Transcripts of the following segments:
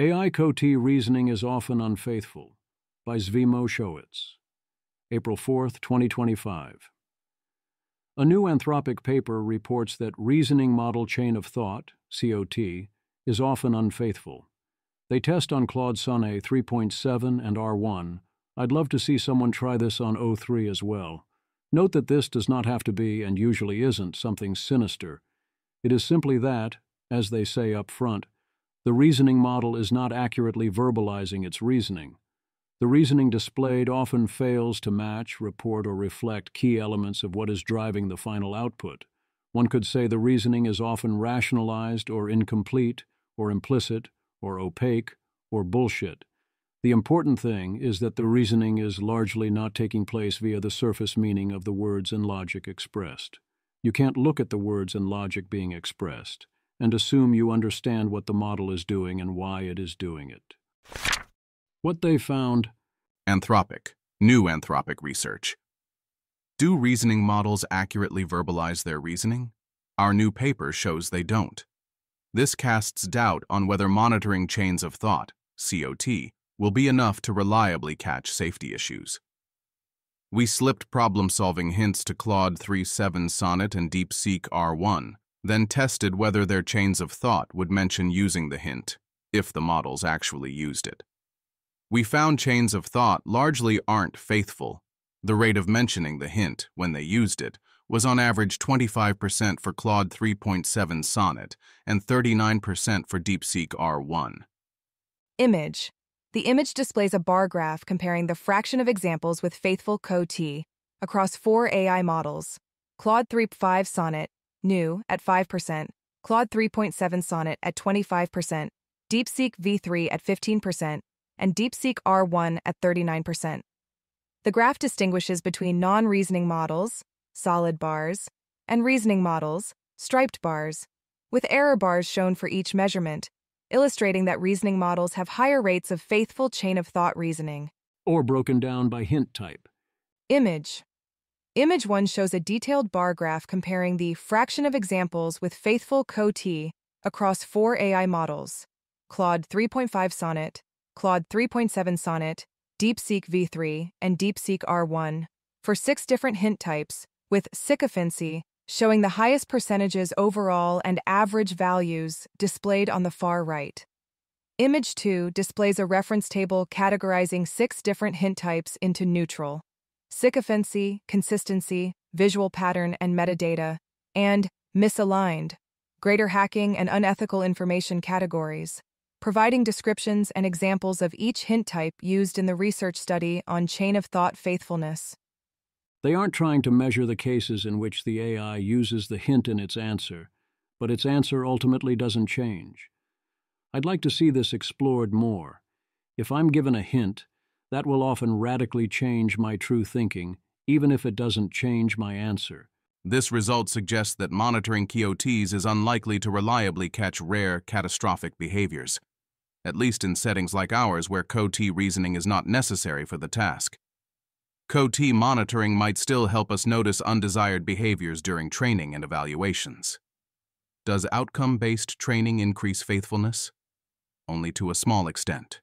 AI CoT Reasoning is Often Unfaithful by Zvi Moshowitz, April 4, 2025. A new Anthropic paper reports that Reasoning Model Chain of Thought, CoT, is often unfaithful. They test on Claude Sonnet 3.7 and R1. I'd love to see someone try this on O3 as well. Note that this does not have to be, and usually isn't, something sinister. It is simply that, as they say up front, the reasoning model is not accurately verbalizing its reasoning. The reasoning displayed often fails to match, report, or reflect key elements of what is driving the final output. One could say the reasoning is often rationalized or incomplete, or implicit, or opaque, or bullshit. The important thing is that the reasoning is largely not taking place via the surface meaning of the words and logic expressed. You can't look at the words and logic being expressed and assume you understand what the model is doing and why it is doing it. What they found. Anthropic, new Anthropic research. Do reasoning models accurately verbalize their reasoning? Our new paper shows they don't. This casts doubt on whether monitoring chains of thought, CoT, will be enough to reliably catch safety issues. We slipped problem-solving hints to Claude 3.7 Sonnet and DeepSeek R1, then tested whether their chains of thought would mention using the hint, if the models actually used it. We found chains of thought largely aren't faithful. The rate of mentioning the hint, when they used it, was on average 25% for Claude 3.7 Sonnet and 39% for DeepSeek R1. Image. The image displays a bar graph comparing the fraction of examples with faithful CoT across 4 AI models: Claude 3.5 Sonnet, new, at 5%, Claude 3.7 Sonnet at 25%, DeepSeek V3 at 15%, and DeepSeek R1 at 39%. The graph distinguishes between non-reasoning models, solid bars, and reasoning models, striped bars, with error bars shown for each measurement, illustrating that reasoning models have higher rates of faithful chain-of-thought reasoning. Or broken down by hint type. Image. Image 1 shows a detailed bar graph comparing the fraction of examples with faithful CoT across 4 AI models: Claude 3.5 Sonnet, Claude 3.7 Sonnet, DeepSeek V3, and DeepSeek R1, for 6 different hint types, with sycophancy showing the highest percentages overall and average values displayed on the far right. Image 2 displays a reference table categorizing 6 different hint types into neutral, sycophancy, consistency, visual pattern and metadata, and misaligned, greater hacking and unethical information categories, providing descriptions and examples of each hint type used in the research study on chain-of-thought faithfulness. They aren't trying to measure the cases in which the AI uses the hint in its answer, but its answer ultimately doesn't change. I'd like to see this explored more. If I'm given a hint, that will often radically change my true thinking, even if it doesn't change my answer. This result suggests that monitoring CoTs is unlikely to reliably catch rare, catastrophic behaviors, at least in settings like ours where CoT reasoning is not necessary for the task. CoT monitoring might still help us notice undesired behaviors during training and evaluations. Does outcome-based training increase faithfulness? Only to a small extent.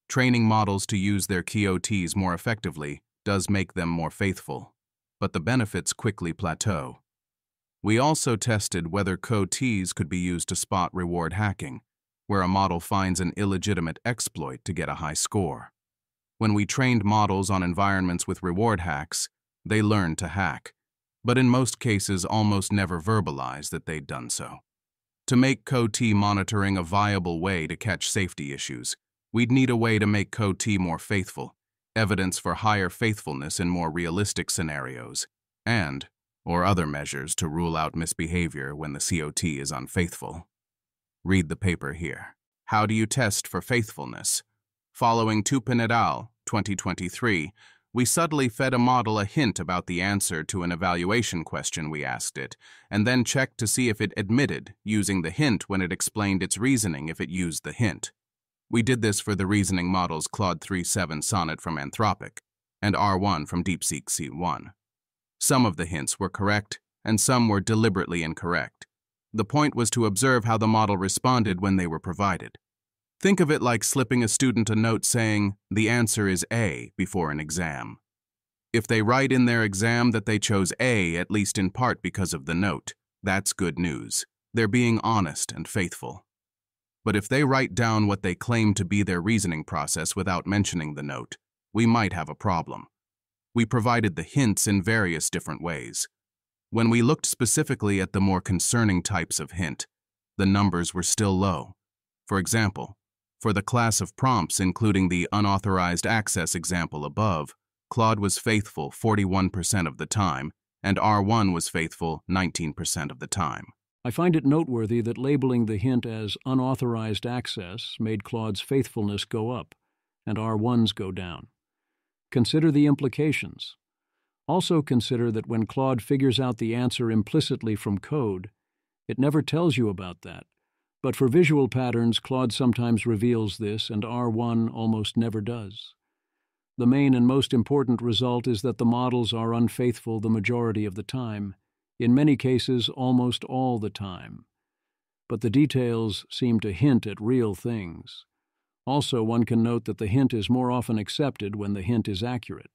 Training models to use their CoTs more effectively does make them more faithful, but the benefits quickly plateau. We also tested whether CoTs could be used to spot reward hacking, where a model finds an illegitimate exploit to get a high score. When we trained models on environments with reward hacks, they learned to hack, but in most cases almost never verbalized that they'd done so. To make CoT monitoring a viable way to catch safety issues, we'd need a way to make CoT more faithful, evidence for higher faithfulness in more realistic scenarios, or other measures to rule out misbehavior when the CoT is unfaithful. Read the paper here. How do you test for faithfulness? Following Tupin et al., 2023, we subtly fed a model a hint about the answer to an evaluation question we asked it, and then checked to see if it admitted using the hint when it explained its reasoning if it used the hint. We did this for the reasoning models Claude 3.7 Sonnet from Anthropic and R1 from DeepSeek C1. Some of the hints were correct, and some were deliberately incorrect. The point was to observe how the model responded when they were provided. Think of it like slipping a student a note saying, "The answer is A," before an exam. If they write in their exam that they chose A, at least in part because of the note, that's good news. They're being honest and faithful. But if they write down what they claim to be their reasoning process without mentioning the note, we might have a problem. We provided the hints in various different ways. When we looked specifically at the more concerning types of hint, the numbers were still low. For example, for the class of prompts including the unauthorized access example above, CoT was faithful 41% of the time, and R1 was faithful 19% of the time. I find it noteworthy that labeling the hint as unauthorized access made CoT's faithfulness go up, and R1's go down. Consider the implications. Also consider that when CoT figures out the answer implicitly from code, it never tells you about that. But for visual patterns, CoT sometimes reveals this, and R1 almost never does. The main and most important result is that the models are unfaithful the majority of the time, in many cases almost all the time. But the details seem to hint at real things. Also, one can note that the hint is more often accepted when the hint is accurate.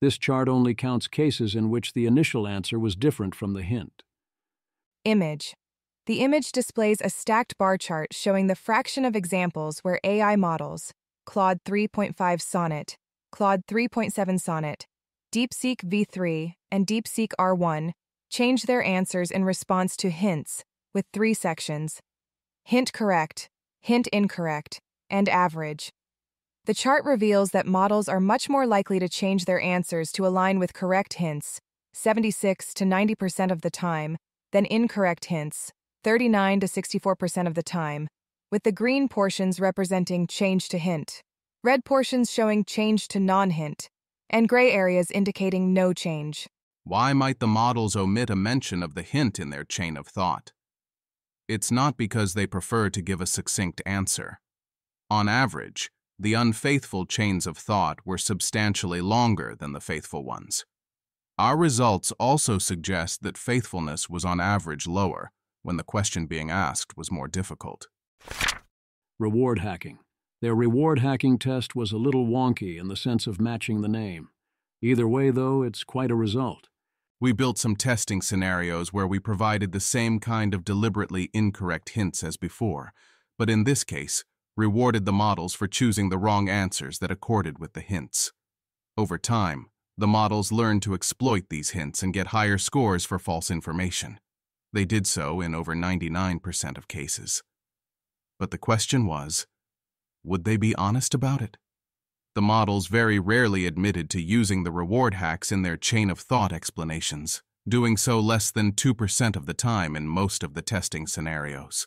This chart only counts cases in which the initial answer was different from the hint. Image. The image displays a stacked bar chart showing the fraction of examples where AI models, CoT 3.5 Sonnet, CoT 3.7 Sonnet, DeepSeek V3, and DeepSeek R1, change their answers in response to hints, with 3 sections: hint correct, hint incorrect, and average. The chart reveals that models are much more likely to change their answers to align with correct hints, 76 to 90% of the time, than incorrect hints, 39 to 64% of the time, with the green portions representing change to hint, red portions showing change to non-hint, and gray areas indicating no change. Why might the models omit a mention of the hint in their chain of thought? It's not because they prefer to give a succinct answer. On average, the unfaithful chains of thought were substantially longer than the faithful ones. Our results also suggest that faithfulness was on average lower when the question being asked was more difficult. Reward hacking. Their reward hacking test was a little wonky in the sense of matching the name. Either way, though, it's quite a result. We built some testing scenarios where we provided the same kind of deliberately incorrect hints as before, but in this case, rewarded the models for choosing the wrong answers that accorded with the hints. Over time, the models learned to exploit these hints and get higher scores for false information. They did so in over 99% of cases. But the question was, would they be honest about it? The models very rarely admitted to using the reward hacks in their chain of thought explanations, doing so less than 2% of the time in most of the testing scenarios.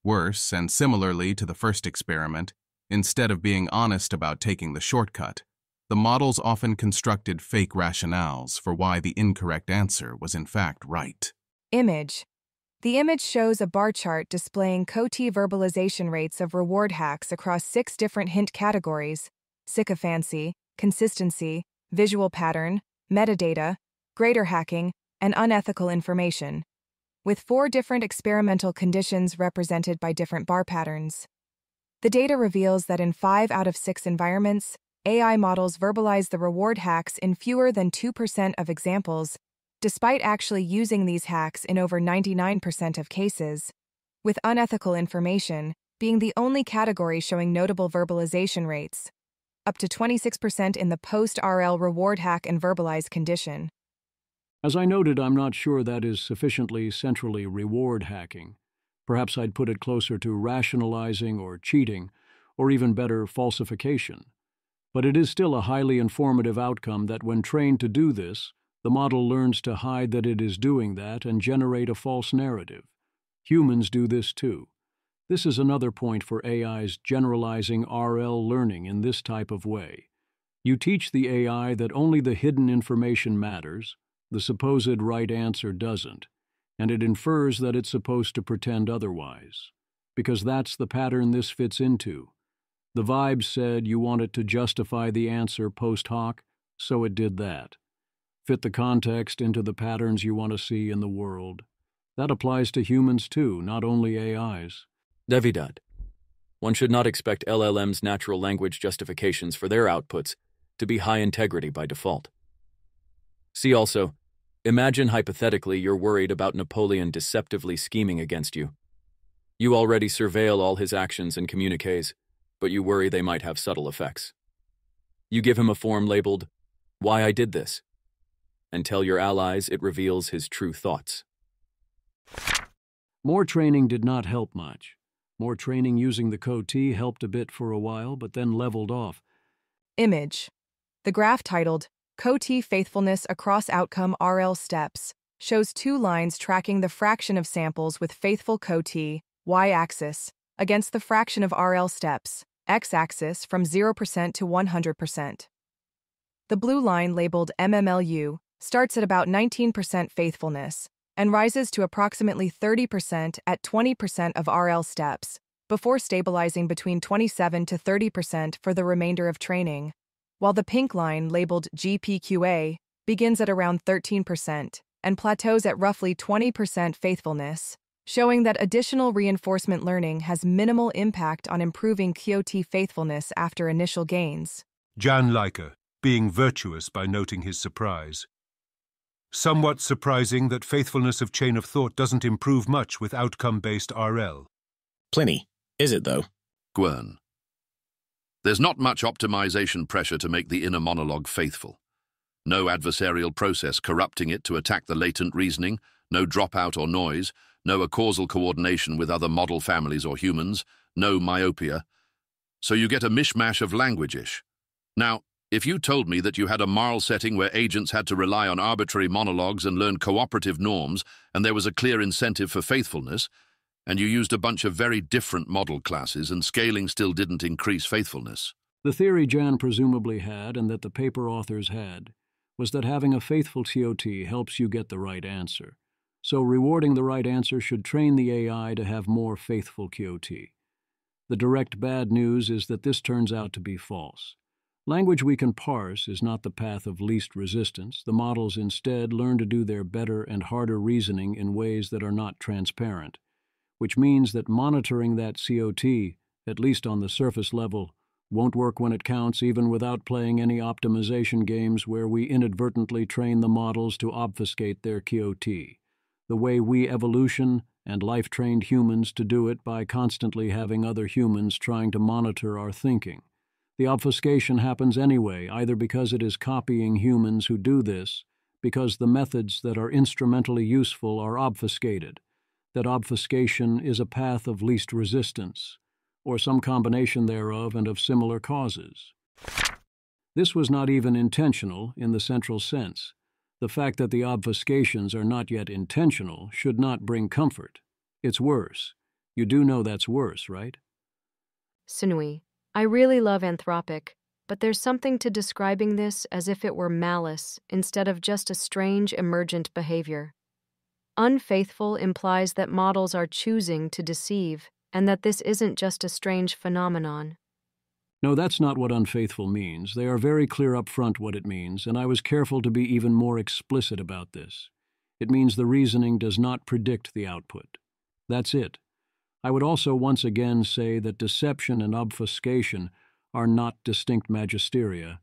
Worse, and similarly to the first experiment, instead of being honest about taking the shortcut, the models often constructed fake rationales for why the incorrect answer was in fact right. Image. The image shows a bar chart displaying CoT verbalization rates of reward hacks across 6 different hint categories: sycophancy, consistency, visual pattern, metadata, grader hacking, and unethical information, with 4 different experimental conditions represented by different bar patterns. The data reveals that in 5 out of 6 environments, AI models verbalize the reward hacks in fewer than 2% of examples, despite actually using these hacks in over 99% of cases, with unethical information being the only category showing notable verbalization rates, up to 26% in the post-RL reward hack and verbalize condition. As I noted, I'm not sure that is sufficiently centrally reward hacking. Perhaps I'd put it closer to rationalizing or cheating, or even better, falsification. But it is still a highly informative outcome that when trained to do this, the model learns to hide that it is doing that and generate a false narrative. Humans do this too. This is another point for AI's generalizing RL learning in this type of way. You teach the AI that only the hidden information matters, the supposed right answer doesn't, and it infers that it's supposed to pretend otherwise, because that's the pattern this fits into. The vibe said you want it to justify the answer post hoc, so it did that. Fit the context into the patterns you want to see in the world. That applies to humans too, not only AIs. Davidad. One should not expect LLM's natural language justifications for their outputs to be high integrity by default. See also, imagine hypothetically you're worried about Napoleon deceptively scheming against you. You already surveil all his actions and communiques, but you worry they might have subtle effects. You give him a form labeled, "Why I did this," and tell your allies it reveals his true thoughts. More training did not help much. More training using the CoT helped a bit for a while, but then leveled off. Image. The graph titled CoT Faithfulness Across Outcome RL Steps shows two lines tracking the fraction of samples with faithful CoT, y-axis, against the fraction of RL steps, x-axis, from 0% to 100%. The blue line labeled MMLU starts at about 19% faithfulness and rises to approximately 30% at 20% of RL steps, before stabilizing between 27 to 30% for the remainder of training, while the pink line labeled GPQA begins at around 13% and plateaus at roughly 20% faithfulness, showing that additional reinforcement learning has minimal impact on improving CoT faithfulness after initial gains. Jan Leica, being virtuous by noting his surprise. Somewhat surprising that faithfulness of chain of thought doesn't improve much with outcome-based RL. Plenty. Is it, though? Gwern. There's not much optimization pressure to make the inner monologue faithful. No adversarial process corrupting it to attack the latent reasoning, no dropout or noise, no causal coordination with other model families or humans, no myopia. So you get a mishmash of language-ish. Now, if you told me that you had a moral setting where agents had to rely on arbitrary monologues and learn cooperative norms, and there was a clear incentive for faithfulness, and you used a bunch of very different model classes and scaling still didn't increase faithfulness. The theory Jan presumably had, and that the paper authors had, was that having a faithful CoT helps you get the right answer. So rewarding the right answer should train the AI to have more faithful CoT. The direct bad news is that this turns out to be false. Language we can parse is not the path of least resistance. The models instead learn to do their better and harder reasoning in ways that are not transparent, which means that monitoring that CoT, at least on the surface level, won't work when it counts, even without playing any optimization games where we inadvertently train the models to obfuscate their CoT, the way we evolution and life-trained humans to do it by constantly having other humans trying to monitor our thinking. The obfuscation happens anyway, either because it is copying humans who do this, because the methods that are instrumentally useful are obfuscated, that obfuscation is a path of least resistance, or some combination thereof and of similar causes. This was not even intentional in the central sense. The fact that the obfuscations are not yet intentional should not bring comfort. It's worse. You do know that's worse, right? Sunui, I really love Anthropic, but there's something to describing this as if it were malice instead of just a strange emergent behavior. Unfaithful implies that models are choosing to deceive, and that this isn't just a strange phenomenon. No, that's not what unfaithful means. They are very clear up front what it means, and I was careful to be even more explicit about this. It means the reasoning does not predict the output. That's it. I would also once again say that deception and obfuscation are not distinct magisteria,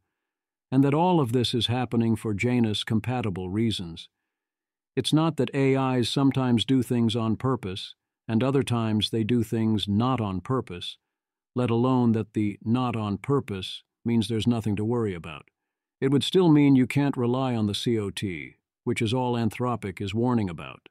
and that all of this is happening for Janus-compatible reasons. It's not that AIs sometimes do things on purpose, and other times they do things not on purpose, let alone that the not on purpose means there's nothing to worry about. It would still mean you can't rely on the CoT, which is all Anthropic is warning about.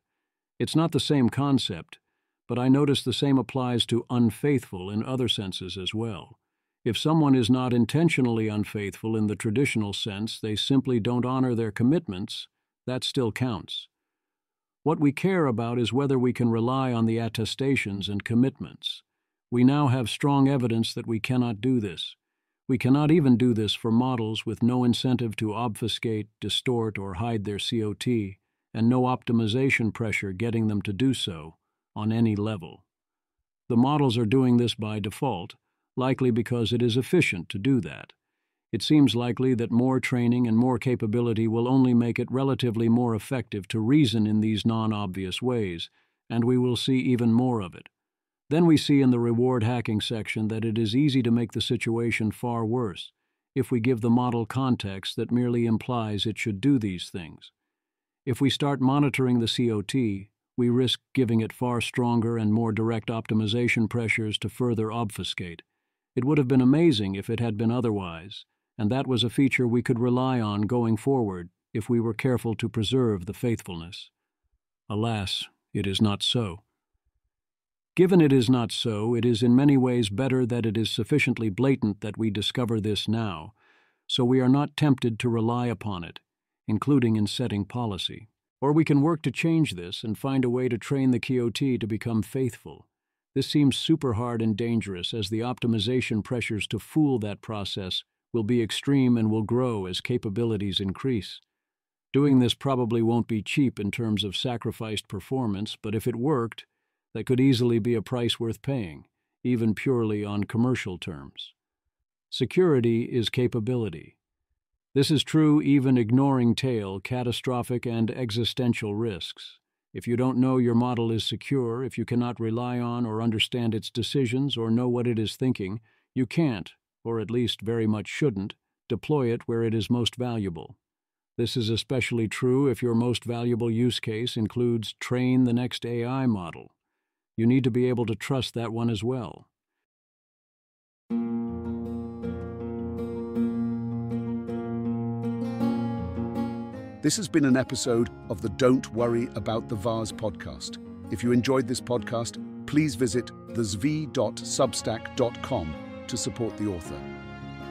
It's not the same concept, but I notice the same applies to unfaithful in other senses as well. If someone is not intentionally unfaithful in the traditional sense, they simply don't honor their commitments, that still counts. What we care about is whether we can rely on the attestations and commitments. We now have strong evidence that we cannot do this. We cannot even do this for models with no incentive to obfuscate, distort, or hide their CoT, and no optimization pressure getting them to do so on any level. The models are doing this by default, likely because it is efficient to do that. It seems likely that more training and more capability will only make it relatively more effective to reason in these non-obvious ways, and we will see even more of it. Then we see in the reward hacking section that it is easy to make the situation far worse if we give the model context that merely implies it should do these things. If we start monitoring the CoT, we risk giving it far stronger and more direct optimization pressures to further obfuscate. It would have been amazing if it had been otherwise, and that was a feature we could rely on going forward if we were careful to preserve the faithfulness. Alas, it is not so. Given it is not so, it is in many ways better that it is sufficiently blatant that we discover this now, so we are not tempted to rely upon it, including in setting policy. Or we can work to change this and find a way to train the CoT to become faithful. This seems super hard and dangerous, as the optimization pressures to fool that process will be extreme and will grow as capabilities increase. Doing this probably won't be cheap in terms of sacrificed performance, but if it worked, that could easily be a price worth paying, even purely on commercial terms. Security is capability. This is true even ignoring tail, catastrophic, and existential risks. If you don't know your model is secure, if you cannot rely on or understand its decisions or know what it is thinking, you can't, or at least very much shouldn't, deploy it where it is most valuable. This is especially true if your most valuable use case includes train the next AI model. You need to be able to trust that one as well. This has been an episode of the Don't Worry About the Vase podcast. If you enjoyed this podcast, please visit thezv.substack.com to support the author.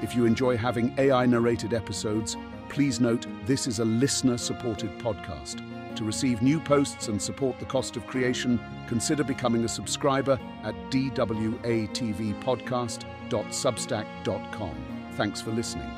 If you enjoy having AI-narrated episodes, please note this is a listener-supported podcast. To receive new posts and support the cost of creation, consider becoming a subscriber at dwatvpodcast.substack.com. Thanks for listening.